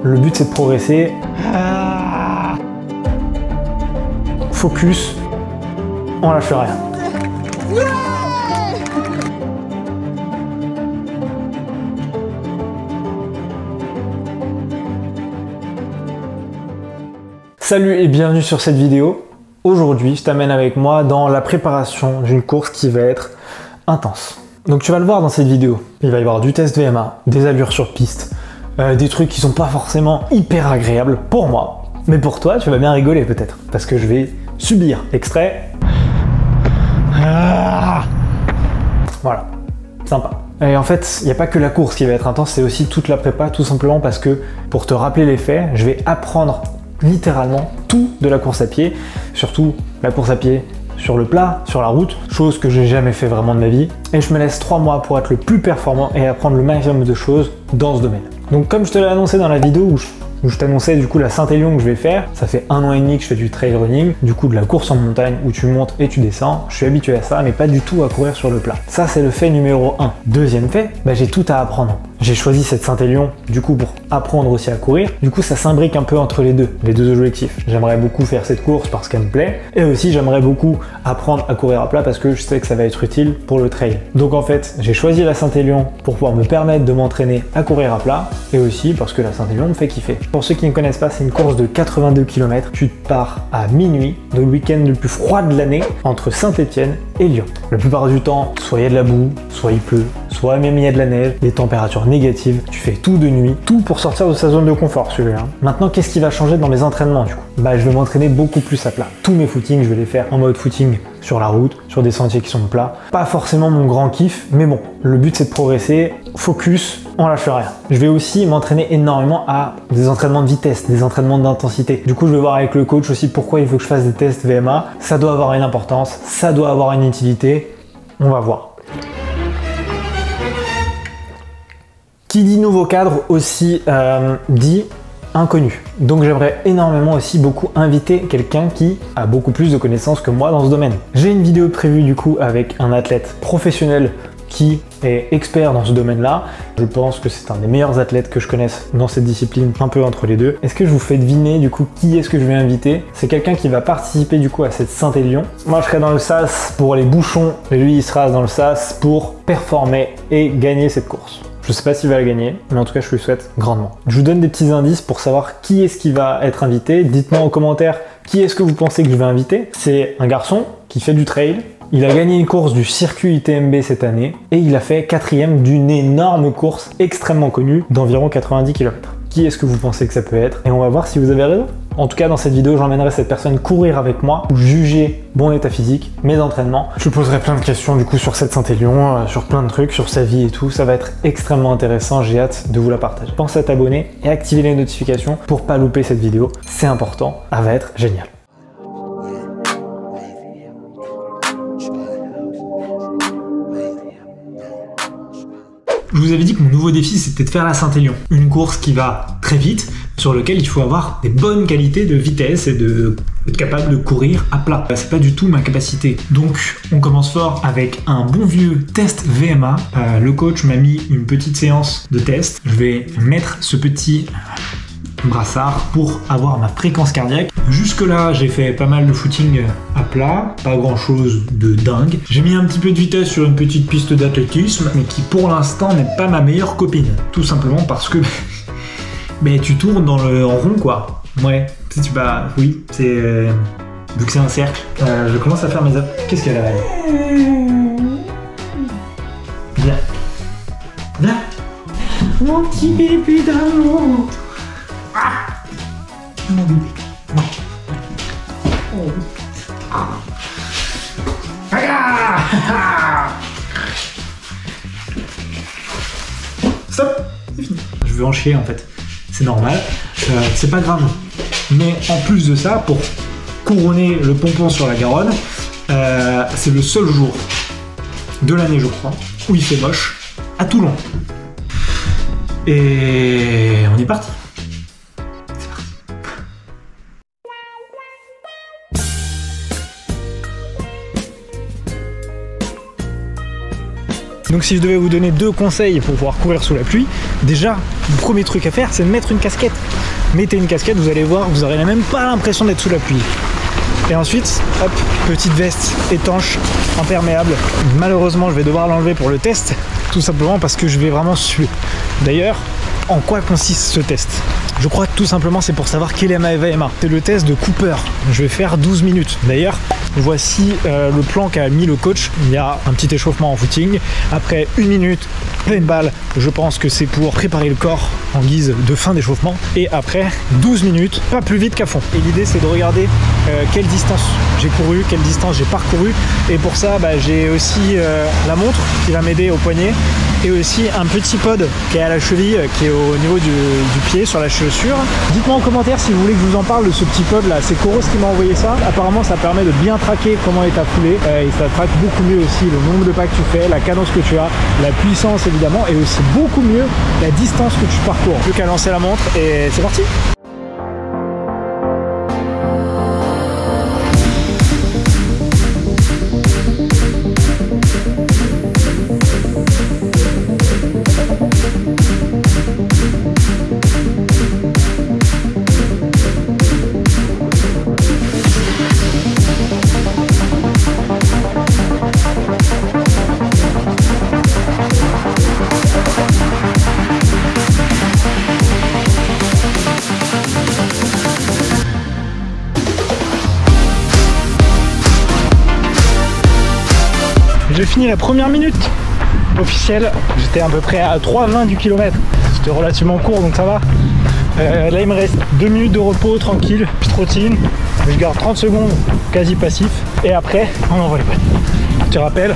le but c'est de progresser. Focus, on lâche rien. Salut et bienvenue sur cette vidéo. Aujourd'hui, je t'amène avec moi dans la préparation d'une course qui va être intense. Donc tu vas le voir dans cette vidéo. Il va y avoir du test VMA, des allures sur piste, des trucs qui sont pas forcément hyper agréables pour moi. Mais pour toi, tu vas bien rigoler peut-être. Parce que je vais subir. Extrait. Voilà. Sympa. Et en fait, il n'y a pas que la course qui va être intense, c'est aussi toute la prépa, tout simplement parce que pour te rappeler les faits, je vais apprendre littéralement tout de la course à pied, surtout la course à pied sur le plat, sur la route, chose que j'ai jamais fait vraiment de ma vie. Et je me laisse 3 mois pour être le plus performant et apprendre le maximum de choses dans ce domaine. Donc comme je te l'ai annoncé dans la vidéo où je t'annonçais du coup la Saint-Élion que je vais faire, ça fait 1 an et demi que je fais du trail running, du coup de la course en montagne où tu montes et tu descends, je suis habitué à ça mais pas du tout à courir sur le plat. Ça c'est le fait numéro 1. Deuxième fait, j'ai tout à apprendre. J'ai choisi cette Saint-Élion du coup pour apprendre aussi à courir, du coup ça s'imbrique un peu entre les deux objectifs. J'aimerais beaucoup faire cette course parce qu'elle me plaît et aussi j'aimerais beaucoup apprendre à courir à plat parce que je sais que ça va être utile pour le trail. Donc en fait j'ai choisi la Saint-Élion pour pouvoir me permettre de m'entraîner à courir à plat et aussi parce que la Saint-Élion me fait kiffer. Pour ceux qui ne connaissent pas, c'est une course de 82 km. Tu pars à minuit, le week-end le plus froid de l'année, entre Saint-Étienne et Lyon. La plupart du temps, soit il y a de la boue, soit il pleut, soit même il y a de la neige, des températures négatives. Tu fais tout de nuit, tout pour sortir de sa zone de confort celui-là. Maintenant, qu'est-ce qui va changer dans mes entraînements du coup? Je vais m'entraîner beaucoup plus à plat. Tous mes footings, je vais les faire en mode footing sur la route, sur des sentiers qui sont plats. Pas forcément mon grand kiff, mais bon, le but c'est de progresser. Focus, on lâche rien. Je vais aussi m'entraîner énormément à des entraînements de vitesse, des entraînements d'intensité. Du coup, je vais voir avec le coach aussi pourquoi il faut que je fasse des tests VMA. Ça doit avoir une importance, ça doit avoir une utilité. On va voir. Qui dit nouveau cadre aussi dit inconnu. Donc j'aimerais énormément aussi beaucoup inviter quelqu'un qui a beaucoup plus de connaissances que moi dans ce domaine. J'ai une vidéo prévue du coup avec un athlète professionnel qui est expert dans ce domaine-là. Je pense que c'est un des meilleurs athlètes que je connaisse dans cette discipline, un peu entre les deux. Est-ce que je vous fais deviner du coup qui est-ce que je vais inviter? C'est quelqu'un qui va participer du coup à cette Saint-Élion. Moi je serai dans le sas pour les bouchons et lui il sera dans le sas pour performer et gagner cette course. Je sais pas s'il va la gagner, mais en tout cas je lui souhaite grandement. Je vous donne des petits indices pour savoir qui est-ce qui va être invité. Dites-moi en commentaire qui est-ce que vous pensez que je vais inviter. C'est un garçon qui fait du trail. Il a gagné une course du circuit UTMB cette année et il a fait 4e d'une énorme course extrêmement connue d'environ 90 km. Qui est-ce que vous pensez que ça peut être? Et on va voir si vous avez raison. En tout cas, dans cette vidéo, j'emmènerai cette personne courir avec moi pour juger mon état physique, mes entraînements. Je lui poserai plein de questions du coup sur cette Saint-Élion, sur plein de trucs, sur sa vie et tout. Ça va être extrêmement intéressant, j'ai hâte de vous la partager. Pense à t'abonner et activer les notifications pour pas louper cette vidéo. C'est important, elle va être géniale. Je vous avais dit que mon nouveau défi c'était de faire la Saint-Élion. Une course qui va très vite, sur laquelle il faut avoir des bonnes qualités de vitesse et être capable de courir à plat. C'est pas du tout ma capacité. Donc on commence fort avec un bon vieux test VMA. Le coach m'a mis une petite séance de test. Je vais mettre ce petit brassard pour avoir ma fréquence cardiaque. Jusque là j'ai fait pas mal de footing à plat, pas grand chose de dingue. J'ai mis un petit peu de vitesse sur une petite piste d'athlétisme mais qui pour l'instant n'est pas ma meilleure copine, tout simplement parce que tu tournes en rond quoi. Ouais, oui, c'est vu que c'est un cercle. Je commence à faire mes abs. Qu'est-ce qu'elle a? Viens, viens, mon petit bébé d'amour. Mon bébé. Stop, c'est fini. Je veux en chier en fait. C'est normal. C'est pas grave. Mais en plus de ça, pour couronner le pompon sur la Garonne, c'est le seul jour de l'année, je crois, où il fait moche à Toulon. Et on est parti. Donc si je devais vous donner 2 conseils pour pouvoir courir sous la pluie, déjà, le premier truc à faire, c'est de mettre une casquette. Mettez une casquette, vous allez voir, vous n'aurez même pas l'impression d'être sous la pluie. Et ensuite, hop, petite veste étanche, imperméable. Malheureusement, je vais devoir l'enlever pour le test, tout simplement parce que je vais vraiment suer. D'ailleurs, en quoi consiste ce test? Je crois que tout simplement c'est pour savoir quelle est ma VMA. C'est le test de Cooper. Je vais faire 12 minutes. D'ailleurs, voici le plan qu'a mis le coach. Il y a un petit échauffement en footing. Après 1 minute, pleine balle. Je pense que c'est pour préparer le corps en guise de fin d'échauffement. Et après 12 minutes, pas plus vite qu'à fond. Et l'idée c'est de regarder quelle distance j'ai couru, quelle distance j'ai parcouru. Et pour ça, j'ai aussi la montre qui va m'aider au poignet. Et aussi un petit pod qui est à la cheville, qui est au niveau du pied, sur la chaussure. Dites-moi en commentaire si vous voulez que je vous en parle de ce petit pod là. C'est Coros qui m'a envoyé ça. Apparemment ça permet de bien traquer comment est ta foulée. Et ça traque beaucoup mieux aussi le nombre de pas que tu fais, la cadence que tu as, la puissance évidemment, et aussi beaucoup mieux la distance que tu parcours. Plus qu'à lancer la montre et c'est parti. J'ai fini la première minute officielle, j'étais à peu près à 3,20 du kilomètre. C'était relativement court donc ça va. Là il me reste 2 minutes de repos tranquille, je trottine, je garde 30 secondes quasi passif et après on envoie les potes. Je te rappelle,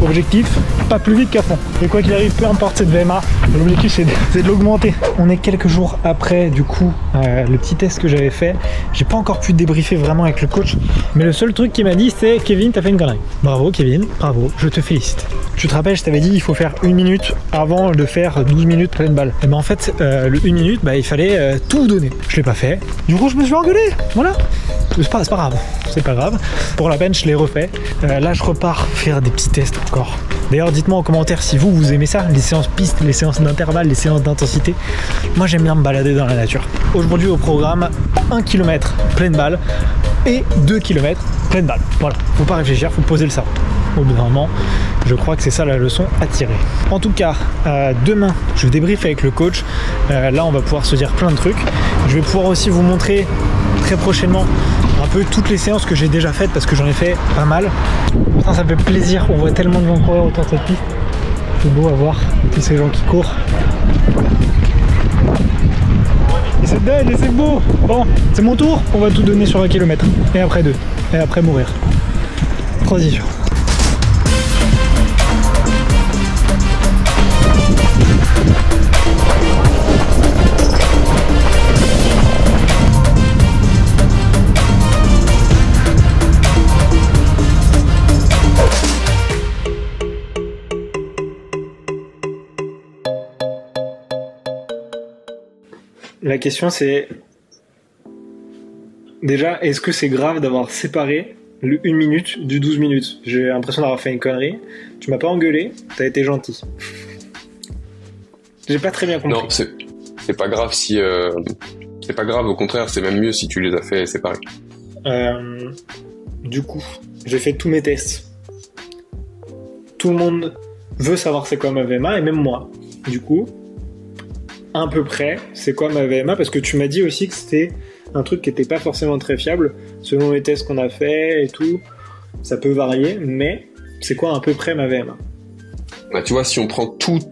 objectif, pas plus vite qu'à fond. Et quoi qu'il arrive, peu importe cette VMA, l'objectif c'est de l'augmenter. On est quelques jours après du coup le petit test que j'avais fait. J'ai pas encore pu débriefer vraiment avec le coach, mais le seul truc qu'il m'a dit c'est: Kevin, t'as fait une connerie. Bravo Kevin, bravo, je te félicite. Tu te rappelles, je t'avais dit il faut faire 1 minute avant de faire 12 minutes pleine balle. Et en fait, le 1 minute, il fallait tout donner. Je l'ai pas fait. Du coup, je me suis engueulé. Voilà. C'est pas grave. C'est pas grave. Pour la bench, je l'ai refait. Là, je repars faire des petits tests encore. D'ailleurs, dites-moi en commentaire si vous aimez ça, les séances pistes, les séances d'intervalle, les séances d'intensité. Moi, j'aime bien me balader dans la nature. Aujourd'hui, au programme, 1 km pleine balle et 2 km pleine balle. Voilà. Faut pas réfléchir, faut poser le cerveau. Au bout d'un moment, je crois que c'est ça la leçon à tirer. En tout cas, demain, je débriefe avec le coach. Là, on va pouvoir se dire plein de trucs. Je vais pouvoir aussi vous montrer très prochainement un peu toutes les séances que j'ai déjà faites parce que j'en ai fait pas mal. Pourtant, ça fait plaisir. On voit tellement de gens courir autour de cette piste. C'est beau à voir tous ces gens qui courent. Et c'est dead et c'est beau. Bon, c'est mon tour. On va tout donner sur 1 km. Et après 2. Et après mourir. Transition. La question c'est, déjà, est-ce que c'est grave d'avoir séparé le 1 minute du 12 minutes? J'ai l'impression d'avoir fait une connerie. Tu m'as pas engueulé, t'as été gentil. J'ai pas très bien compris. Non, c'est pas grave si... c'est pas grave, au contraire, c'est même mieux si tu les as fait séparer. Du coup, j'ai fait tous mes tests. Tout le monde veut savoir c'est quoi ma VMA, et même moi. Du coup... à peu près, c'est quoi ma VMA? Parce que tu m'as dit aussi que c'était un truc qui n'était pas forcément très fiable, selon les tests qu'on a fait et tout, ça peut varier, mais c'est quoi à peu près ma VMA? Bah, tu vois, si on prend tous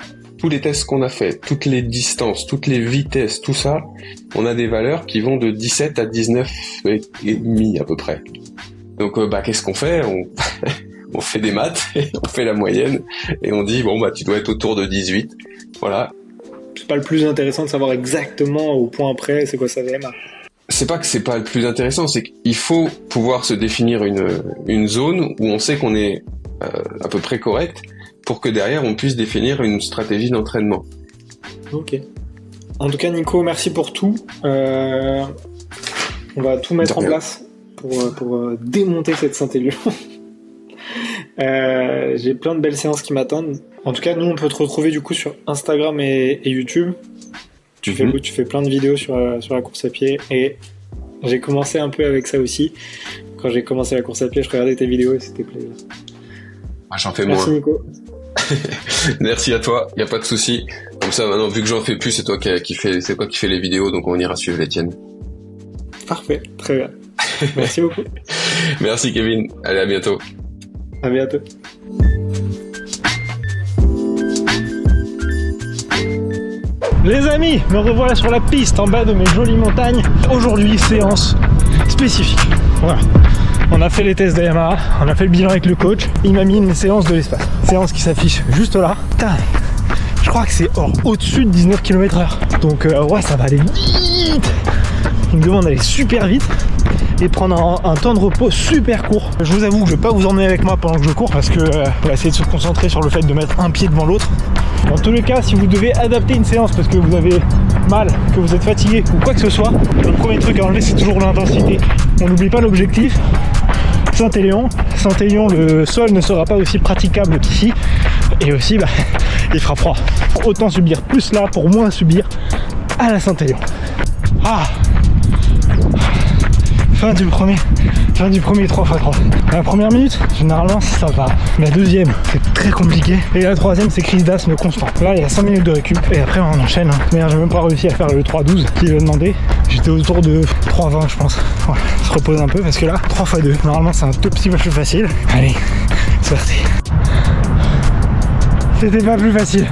les tests qu'on a fait, toutes les distances, toutes les vitesses, tout ça, on a des valeurs qui vont de 17 à 19 et demi à peu près. Donc qu'est-ce qu'on fait? On fait des maths, et on fait la moyenne, et on dit, bon, tu dois être autour de 18, voilà. C'est pas le plus intéressant de savoir exactement au point près c'est quoi sa VMA. C'est pas que c'est pas le plus intéressant, c'est qu'il faut pouvoir se définir une zone où on sait qu'on est à peu près correct pour que derrière on puisse définir une stratégie d'entraînement. Ok. En tout cas Nico, merci pour tout. On va tout mettre en place pour démonter cette Saint-Élion. J'ai plein de belles séances qui m'attendent. En tout cas, nous, on peut te retrouver du coup sur Instagram et YouTube. Tu fais plein de vidéos sur la course à pied. Et j'ai commencé un peu avec ça aussi. Quand j'ai commencé la course à pied, je regardais tes vidéos et c'était plaisir. Ah, j'en fais Merci moins. Nico. Merci à toi, y a pas de souci. Comme ça, maintenant, vu que j'en fais plus, c'est toi qui fais les vidéos, donc on ira suivre les tiennes. Parfait, très bien. Merci beaucoup. Merci Kevin, allez à bientôt. À bientôt. Les amis, me revoilà sur la piste en bas de mes jolies montagnes. Aujourd'hui, séance spécifique. Voilà. On a fait les tests de Yamaha, on a fait le bilan avec le coach. Il m'a mis une séance de l'espace. Séance qui s'affiche juste là. Putain, je crois que c'est au-dessus de 19 km/h. Donc ouais, ça va aller vite. Il me demande d'aller super vite et prendre un temps de repos super court. Je vous avoue que je ne vais pas vous emmener avec moi pendant que je cours parce que on va essayer de se concentrer sur le fait de mettre un pied devant l'autre. Dans tous les cas, si vous devez adapter une séance parce que vous avez mal, que vous êtes fatigué ou quoi que ce soit, le premier truc à enlever c'est toujours l'intensité. On n'oublie pas l'objectif. Saint-Élion, le sol ne sera pas aussi praticable qu'ici et aussi il fera froid. Autant subir plus là pour moins subir à la Saint-Élion. Ah, fin du premier 3x3. La première minute, généralement ça va. La deuxième, c'est très compliqué. Et la troisième, c'est crise d'asthme constant. Là, il y a 5 minutes de récup. Et après, on enchaîne. Merde, j'ai même pas réussi à faire le 3-12 qu'il a demandé. J'étais autour de 3-20, je pense. Voilà, on se repose un peu parce que là, 3x2. Normalement, c'est un tout petit peu plus facile. Allez, c'est parti. C'était pas plus facile.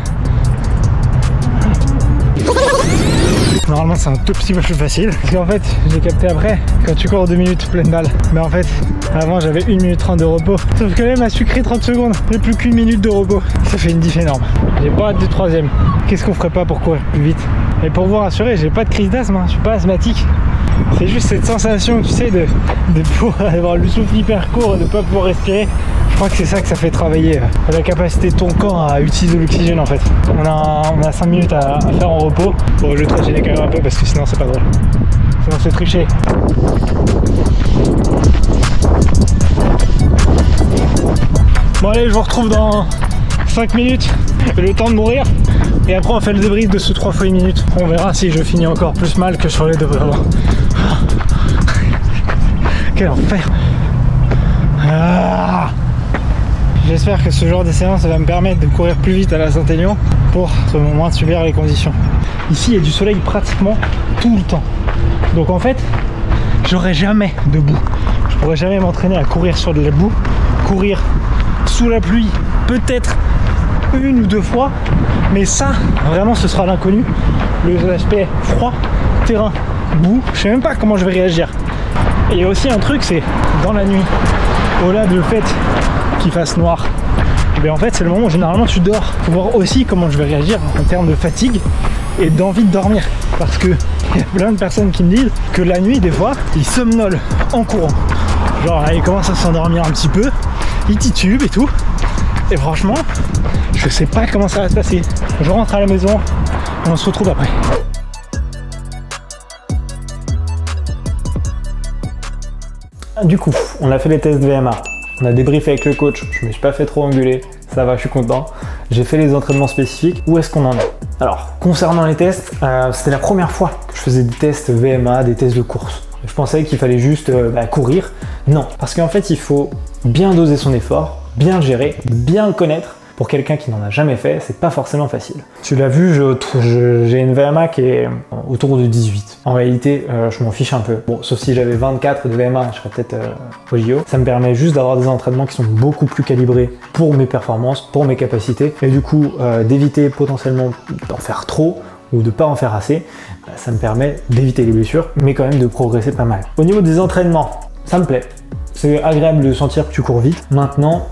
Normalement c'est un tout petit peu plus facile parce qu'en fait j'ai capté après quand tu cours 2 minutes pleine balle, mais en fait avant j'avais 1 minute 30 de repos, sauf que là il m'a sucré 30 secondes, j'ai plus qu'1 minute de repos, ça fait une diff énorme. J'ai pas hâte du troisième. Qu'est-ce qu'on ferait pas pour courir plus vite? Et pour vous rassurer, j'ai pas de crise d'asthme, hein. Je suis pas asthmatique, c'est juste cette sensation, tu sais, de pouvoir avoir le souffle hyper court et de pas pouvoir respirer. Je crois que c'est ça que ça fait travailler la capacité de ton corps à utiliser l'oxygène en fait. On a 5 minutes à faire en repos. Bon, je vais te gêner quand même un peu parce que sinon c'est pas drôle. Sinon c'est tricher. Bon allez, je vous retrouve dans 5 minutes, le temps de mourir. Et après on fait le débrief de ce 3 fois 1 minute. On verra si je finis encore plus mal que sur les deux avant. Quel enfer. Ah. J'espère que ce genre de séance va me permettre de courir plus vite à la Saint-Élion pour moins subir les conditions. Ici il y a du soleil pratiquement tout le temps. Donc en fait, j'aurai jamais de boue. Je pourrai jamais m'entraîner à courir sur de la boue. Courir sous la pluie, peut-être 1 ou 2 fois. Mais ça, vraiment ce sera l'inconnu. L'aspect froid, terrain, boue, je sais même pas comment je vais réagir. Et il y a aussi un truc, c'est dans la nuit, au-delà du fait qu'il fasse noir, mais en fait c'est le moment où généralement tu dors. Faut voir aussi comment je vais réagir en termes de fatigue et d'envie de dormir, parce que il y a plein de personnes qui me disent que la nuit des fois ils somnolent en courant, genre ils commencent à s'endormir un petit peu, ils titubent et tout, et franchement je sais pas comment ça va se passer. Je rentre à la maison et on se retrouve après. Du coup, on a fait les tests de VMA. On a débriefé avec le coach, je me suis pas fait trop engueuler, ça va, je suis content. J'ai fait les entraînements spécifiques, où est-ce qu'on en est? Alors, concernant les tests, c'était la première fois que je faisais des tests VMA, des tests de course. Je pensais qu'il fallait juste courir. Non, parce qu'en fait, il faut bien doser son effort, bien le gérer, bien le connaître. Pour quelqu'un qui n'en a jamais fait, c'est pas forcément facile. Tu l'as vu, j'ai une VMA qui est autour de 18. En réalité, je m'en fiche un peu. Bon, sauf si j'avais 24 de VMA, je serais peut-être au JO. Ça me permet juste d'avoir des entraînements qui sont beaucoup plus calibrés pour mes performances, pour mes capacités. Et du coup, d'éviter potentiellement d'en faire trop ou de pas en faire assez. Ça me permet d'éviter les blessures, mais quand même de progresser pas mal. Au niveau des entraînements, ça me plaît. C'est agréable de sentir que tu cours vite. Maintenant,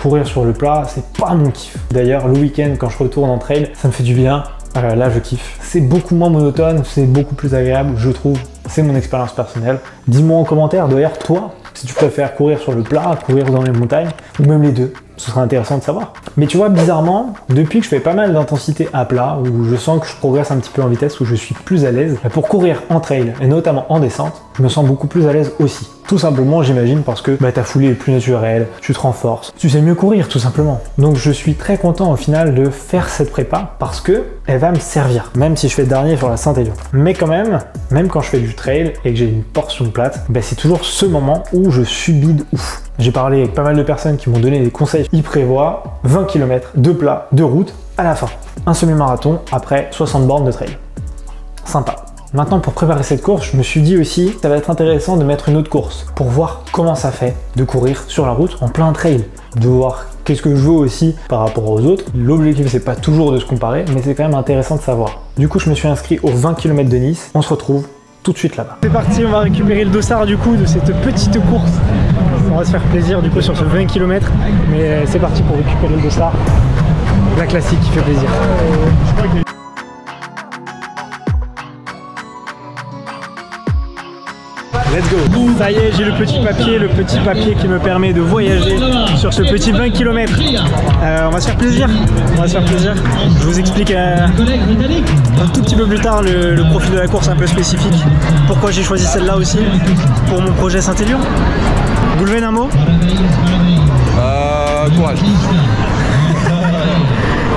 courir sur le plat, c'est pas mon kiff. D'ailleurs, le week-end, quand je retourne en trail, ça me fait du bien. Là, je kiffe. C'est beaucoup moins monotone, c'est beaucoup plus agréable, je trouve. C'est mon expérience personnelle. Dis-moi en commentaire, d'ailleurs, toi, si tu préfères courir sur le plat, courir dans les montagnes, ou même les deux. Ce serait intéressant de savoir. Mais tu vois, bizarrement, depuis que je fais pas mal d'intensité à plat, où je sens que je progresse un petit peu en vitesse, où je suis plus à l'aise, pour courir en trail, et notamment en descente, je me sens beaucoup plus à l'aise aussi. Tout simplement, j'imagine, parce que ta foulée est plus naturelle, tu te renforces, tu sais mieux courir tout simplement. Donc je suis très content au final de faire cette prépa parce que elle va me servir, même si je fais dernier sur la Saint-Élion. Mais quand même quand je fais du trail et que j'ai une portion plate, c'est toujours ce moment où je subis de ouf. J'ai parlé avec pas mal de personnes qui m'ont donné des conseils. Ils prévoient 20 km de plat, de route à la fin. Un semi-marathon après 60 bornes de trail. Sympa. Maintenant, pour préparer cette course, je me suis dit aussi, ça va être intéressant de mettre une autre course pour voir comment ça fait de courir sur la route en plein trail, de voir qu'est-ce que je veux aussi par rapport aux autres. L'objectif, c'est pas toujours de se comparer, mais c'est quand même intéressant de savoir. Du coup, je me suis inscrit aux 20 km de Nice. On se retrouve tout de suite là-bas. C'est parti, on va récupérer le dossard du coup de cette petite course. On va se faire plaisir du coup sur ce 20 km, mais c'est parti pour récupérer le dossard. La classique qui fait plaisir. Let's go. Ça y est, j'ai le petit papier qui me permet de voyager sur ce petit 20 km. On va se faire plaisir. Je vous explique un tout petit peu plus tard le profil de la course un peu spécifique. Pourquoi j'ai choisi celle-là aussi pour mon projet Saint-Élion. Goulven, un mot? Courage.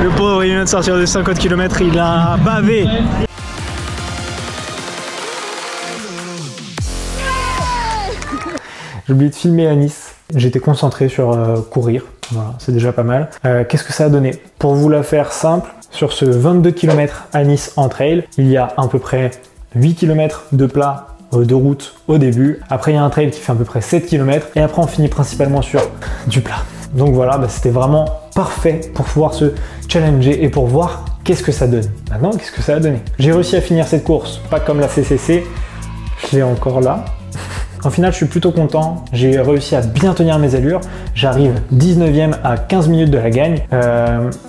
Le pauvre, il vient de sortir de 50 km, il a bavé. J'ai oublié de filmer à Nice. J'étais concentré sur courir. Voilà, c'est déjà pas mal. Qu'est-ce que ça a donné? Pour vous la faire simple, sur ce 22 km à Nice en trail, il y a à peu près 8 km de plat de route au début. Après, il y a un trail qui fait à peu près 7 km. Et après, on finit principalement sur du plat. Donc voilà, c'était vraiment parfait pour pouvoir se challenger et pour voir qu'est-ce que ça donne. Maintenant, qu'est-ce que ça a donné? J'ai réussi à finir cette course, pas comme la CCC. Je l'ai encore là. En final, je suis plutôt content. J'ai réussi à bien tenir mes allures. J'arrive 19e à 15 minutes de la gagne.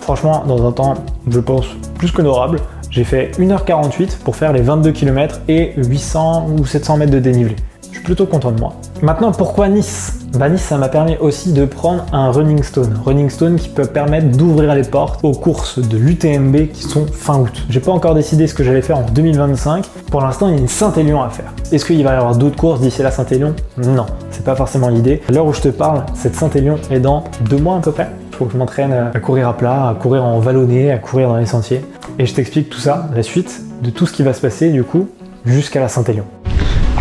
Franchement, dans un temps, je pense, plus qu'honorable. J'ai fait 1h48 pour faire les 22 km et 800 ou 700 mètres de dénivelé. Je suis plutôt content de moi. Maintenant, pourquoi Nice? Nice, ça m'a permis aussi de prendre un running stone. Running stone qui peut permettre d'ouvrir les portes aux courses de l'UTMB qui sont fin août. J'ai pas encore décidé ce que j'allais faire en 2025. Pour l'instant, il y a une Saint-Élion à faire. Est-ce qu'il va y avoir d'autres courses d'ici la Saint-Élion? Non, c'est pas forcément l'idée. À l'heure où je te parle, cette Saint-Élion est dans 2 mois à peu près. Il faut que je m'entraîne à courir à plat, à courir en vallonné, à courir dans les sentiers. Et je t'explique tout ça, la suite de tout ce qui va se passer du coup jusqu'à la Saint-Élion.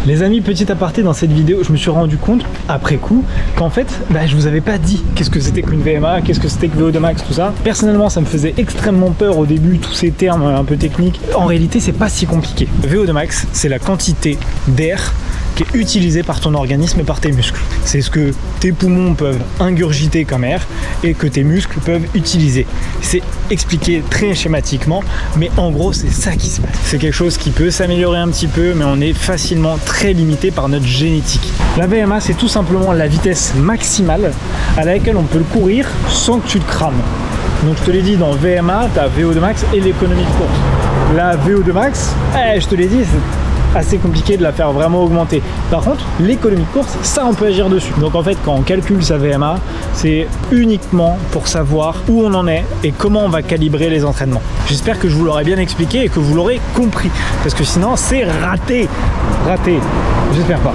Les amis, petit aparté dans cette vidéo, je me suis rendu compte, après coup, qu'en fait, je vous avais pas dit qu'est-ce que c'était qu'une VMA, qu'est-ce que c'était que VO2 max, tout ça. Personnellement, ça me faisait extrêmement peur au début, tous ces termes un peu techniques. En réalité, c'est pas si compliqué. VO2 max, c'est la quantité d'air qui est utilisée par ton organisme et par tes muscles. C'est ce que tes poumons peuvent ingurgiter comme air et que tes muscles peuvent utiliser. C'est expliqué très schématiquement, mais en gros, c'est ça qui se passe. C'est quelque chose qui peut s'améliorer un petit peu, mais on est facilement très limité par notre génétique. La VMA, c'est tout simplement la vitesse maximale à laquelle on peut le courir sans que tu te crames. Donc je te l'ai dit, dans VMA, tu as VO2 max et l'économie de course. La VO2 max, je te l'ai dit, c'est assez compliqué de la faire vraiment augmenter. Par contre, l'économie de course, ça on peut agir dessus. Donc en fait, quand on calcule sa VMA, c'est uniquement pour savoir où on en est et comment on va calibrer les entraînements. J'espère que je vous l'aurai bien expliqué et que vous l'aurez compris, parce que sinon c'est raté. J'espère pas.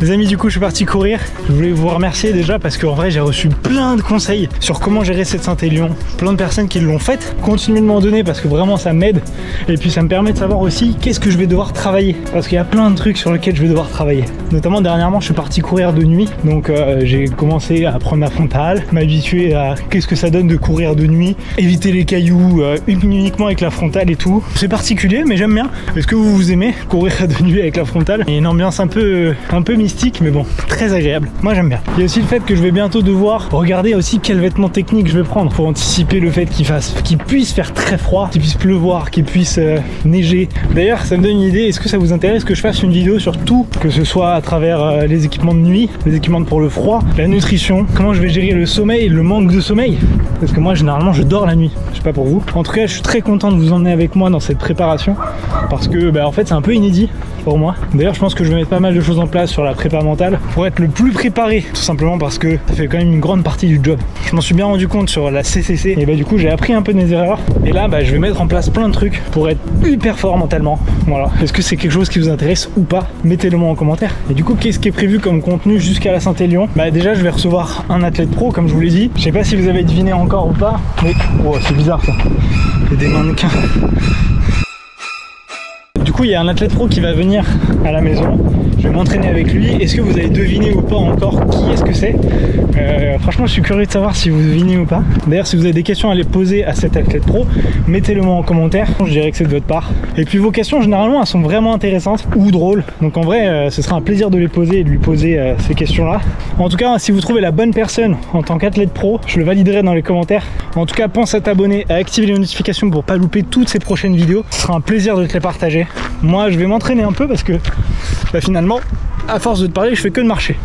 Les amis, du coup, je suis parti courir. Je voulais vous remercier déjà parce qu'en vrai, j'ai reçu plein de conseils sur comment gérer cette Saint-Élion. Plein de personnes qui l'ont faite. Continuez de m'en donner parce que vraiment, ça m'aide. Et puis, ça me permet de savoir aussi qu'est-ce que je vais devoir travailler. Parce qu'il y a plein de trucs sur lesquels je vais devoir travailler. Notamment, dernièrement, je suis parti courir de nuit. Donc, j'ai commencé à prendre la frontale, m'habituer à qu'est-ce que ça donne de courir de nuit, éviter les cailloux uniquement avec la frontale et tout. C'est particulier, mais j'aime bien. Est-ce que vous aimez courir de nuit avec la frontale? Il y a une ambiance un peu mystique, mais bon, très agréable. Moi, j'aime bien. Il y a aussi le fait que je vais bientôt devoir regarder aussi quels vêtements techniques je vais prendre pour anticiper le fait qu'il puisse faire très froid, qu'il puisse pleuvoir, qu'il puisse neiger. D'ailleurs, ça me donne une idée. Est-ce que ça vous intéresse que je fasse une vidéo sur tout, que ce soit à travers les équipements de nuit, les équipements pour le froid, la nutrition, comment je vais gérer le sommeil, le manque de sommeil? Parce que moi, généralement, je dors la nuit. Je sais pas pour vous. En tout cas, je suis très content de vous emmener avec moi dans cette préparation parce que, en fait, c'est un peu inédit pour moi. D'ailleurs, je pense que je vais mettre pas mal de choses en place sur la prépa mentale pour être le plus préparé, tout simplement parce que ça fait quand même une grande partie du job. Je m'en suis bien rendu compte sur la CCC et du coup j'ai appris un peu de mes erreurs et là je vais mettre en place plein de trucs pour être hyper fort mentalement. Voilà. Est-ce que c'est quelque chose qui vous intéresse ou pas, mettez-le moi en commentaire. Et du coup, qu'est-ce qui est prévu comme contenu jusqu'à la Saint-Élion? Bah déjà, je vais recevoir un athlète pro, comme je vous l'ai dit. Je sais pas si vous avez deviné encore ou pas, mais oh, c'est bizarre ça. C'est des mannequins. Du coup, il y a un athlète pro qui va venir à la maison. Je vais m'entraîner avec lui. Est-ce que vous avez deviné ou pas encore qui est-ce que c'est? Franchement, je suis curieux de savoir si vous devinez ou pas. D'ailleurs, si vous avez des questions à les poser à cet athlète pro, mettez-le moi en commentaire. Je dirais que c'est de votre part. Et puis vos questions, généralement, elles sont vraiment intéressantes ou drôles. Donc en vrai, ce sera un plaisir de les poser et de lui poser ces questions-là. En tout cas, si vous trouvez la bonne personne en tant qu'athlète pro, je le validerai dans les commentaires. En tout cas, pense à t'abonner, à activer les notifications pour pas louper toutes ces prochaines vidéos. Ce sera un plaisir de te les partager. Moi, je vais m'entraîner un peu parce que finalement, à force de te parler, je fais que de marcher.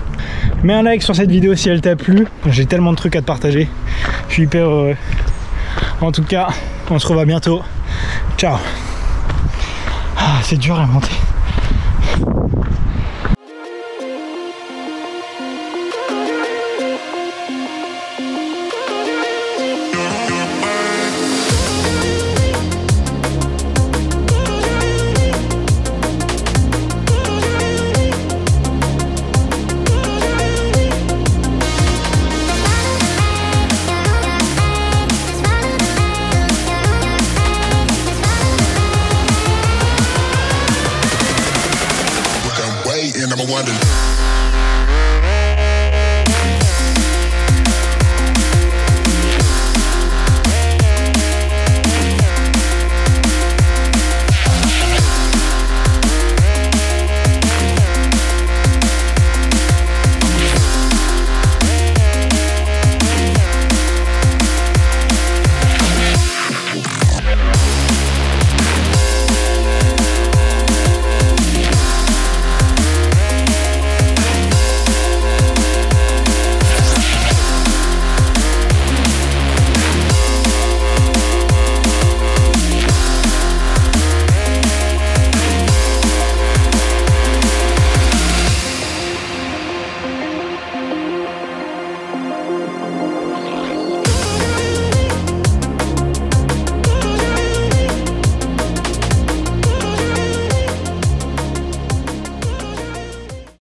Mets un like sur cette vidéo si elle t'a plu. J'ai tellement de trucs à te partager. Je suis hyper heureux. En tout cas, on se revoit bientôt. Ciao. Ah, c'est dur à monter. And I'm wondering